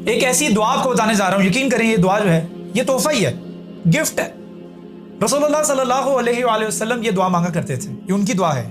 ایک ایسی دعا آپ کو بتانے جا رہا ہوں، یقین کریں یہ دعا جو ہے یہ تحفہ ہی ہے، گفٹ ہے۔ رسول اللہ صلی اللہ علیہ وآلہ وسلم یہ دعا مانگا کرتے تھے، یہ ان کی دعا ہے،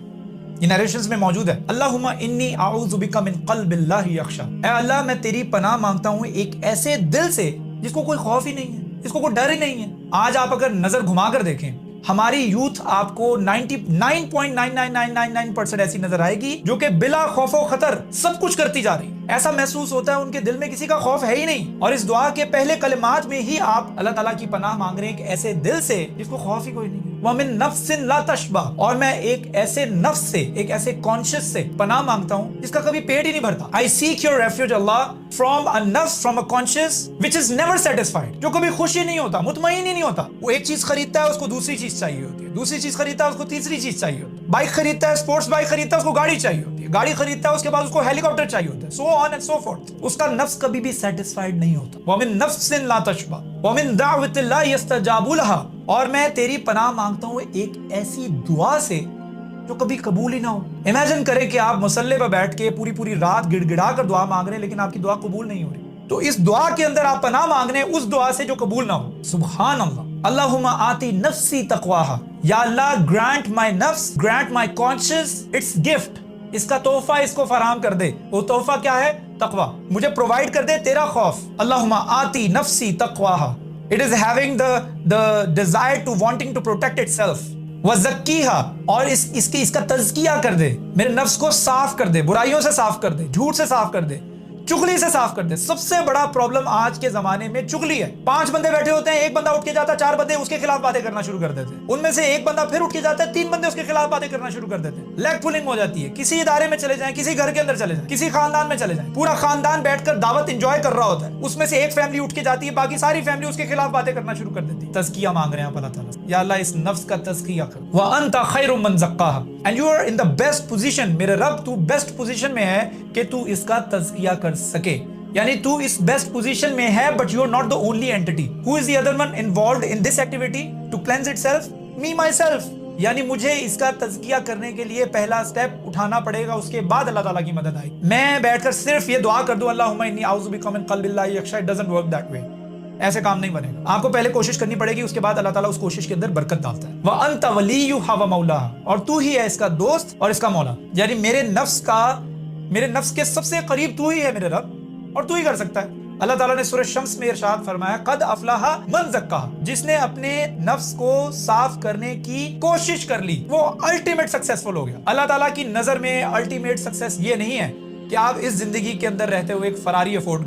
یہ نیریشنز میں موجود ہے۔ اللہم انی اعوذ بک من قلب لا یخشی، اے اللہ میں تیری پناہ مانگتا ہوں ایک ایسے دل سے جس کو کوئی خوف ہی نہیں ہے، جس کو کوئی ڈر ہی نہیں ہے۔ آج آپ اگر نظر گھما کر دیکھیں، ہماری یوتھ آپ کو 99.99999% ایسی نظر آئے گی جو کہ بلا خوف و خطر سب کچھ کرتی جا رہی ہے۔ ایسا محسوس ہوتا ہے ان کے دل میں کسی کا خوف ہے ہی نہیں، اور اس دعا کے پہلے کلمات میں ہی آپ اللہ تعالیٰ کی پناہ مانگ رہے ہیں ایک ایسے دل سے جس کو خوف ہی کوئی نہیں ہے۔ وَمِن نَفْسٍ لَا تَشْبَعُ، اور میں ایک ایسے نفس سے، ایک ایسے کانشیس سے پناہ مانگتا ہوں جس کا کبھی پیٹ ہی نہیں بھرتا۔ I seek your refuge Allah from a nafs, from a conscious which is never satisfied، جو کبھی خوش ہی نہیں ہوتا، مطمئن ہی نہیں ہوتا۔ وہ ایک چیز خریدتا ہے اس کو دوسری چیز چاہیے ہوتی ہے، دوسری چیز خریدتا ہے اس کو تیسری چیز چاہیے ہوتی ہے، بائک خریدتا ہے، اسپورٹس بائک خریدتا ہے، اس کو گاڑی چاہیے ہوتی ہے، گاڑی خریدتا ہے اس کے بعد اس کو ہیلی کاپٹر چاہیے ہوتا ہے، so on and so forth۔ اس کا نفس کبھی بھی سیٹسفائیڈ نہیں ہوتا۔ وَمِن نَفْسٍ لَا تَشْبَعُ وَمِن دَعْوَةٍ لَا يَسْتَجَابُ لَهَا، اور میں تیری پناہ مانگتا ہوں ایک ایسی دعا سے جو کبھی قبول ہی نہ ہو۔ امیجن کریں کہ آپ مصلی پہ بیٹھ کے پوری رات گڑ گڑا کر دعا مانگ رہے ہیں لیکن آپ کی دعا قبول نہیں ہو رہی، تو اس دعا کے اندر آپ پناہ مانگ رہے ہیں اس دعا سے جو قبول نہ ہو۔ سبحان اللہ۔ اللہم آتی نفسی تقواہا، یا اللہ گرانٹ مائی نفس، grant my conscious its gift, اس کا تحفہ اس کو فراہم کر دے۔ وہ تحفہ کیا ہے؟ تقوی، مجھے پرووائڈ کر دے تیرا خوف۔ اللہم آتی نفسی تقواہا، it is having the desire to wanting to protect itself۔ وَزَكِّيهَا، اور اس کا تزکیہ کر دے، میرے نفس کو صاف کر دے، برائیوں سے صاف کر دے، جھوٹ سے صاف کر دے، چغلی سے صاف کر دے۔ سب سے بڑا پرابلم آج کے زمانے میں چغلی ہے۔ 5 بندے بیٹھے ہوتے ہیں، ایک بندہ اٹھ کے جاتا ہے، 4 بندے اس کے خلاف باتیں کرنا شروع کر دیتے ہیں، ان میں سے ایک بندہ پھر اٹھ کے جاتا ہے، 3 بندے اس کے خلاف باتیں کرنا شروع کر دیتے ہیں، لیگ پولنگ ہو جاتی ہے۔ کسی ادارے میں چلے جائیں، کسی گھر کے اندر چلے جائیں، کسی خاندان میں چلے جائیں، پورا خاندان بیٹھ کر دعوت انجوائے کر رہا ہوتا ہے، اس میں سے ایک فیملی اٹھ کے جاتی ہے، باقی ساری فیملی اس کے خلاف باتیں کرنا شروع کر دیتی ہے۔ تزکیہ مانگ رہے ہیں آپ اللہ تعالیٰ سے، یا اللہ اس نفس کا تزکیہ کر۔ وَأَنْتَ خَيْرُ مَنْ زَكَّاهَا، and you are in the best position، میرے رب تو بیسٹ پوزیشن میں ہے کہ تو اس کا تزکیہ کر سکے، یعنی تو اس بیسٹ پوزیشن میں ہے but you are not the only entity۔ who is the other one involved in this activity to cleanse itself؟ me myself، یعنی مجھے اس کا تزکیہ کرنے کے لیے پہلا سٹیپ اٹھانا پڑے گا، اس کے بعد اللہ تعالیٰ کی مدد آئے۔ میں بیٹھ کر صرف یہ دعا کر دوں اللہم انی اعوذ بک من قلب لا یخشی، it doesn't work that way، ایسے کام نہیں بنے گا۔ آپ کو پہلے کوشش کرنی پڑے گی، اس کے بعد اللہ تعالیٰ اس کوشش کے اندر برکت ڈالتا ہے۔ وَأَنْتَ وَلِيُّهَا وَمَوْلَاهَا، اور تو ہی ہے اس کا دوست اور اس کا مولا، یعنی میرے نفس کے سب سے قریب تو ہی ہے میرے رب، اور تو ہی کر سکتا ہے۔ اللہ تعالیٰ نے سورہ شمس میں ارشاد فرمایا قد افلح من زکاہا، جس نے اپنے نفس کو صاف کرنے کی کوشش کر لی وہ الٹیمیٹ سکسیسفل ہو گیا۔ اللہ تعالیٰ کی نظر میں الٹیمیٹ سکسیس یہ نہیں ہے کہ آپ اس زندگی کے اندر رہتے ہوئے ایک فراری افورڈ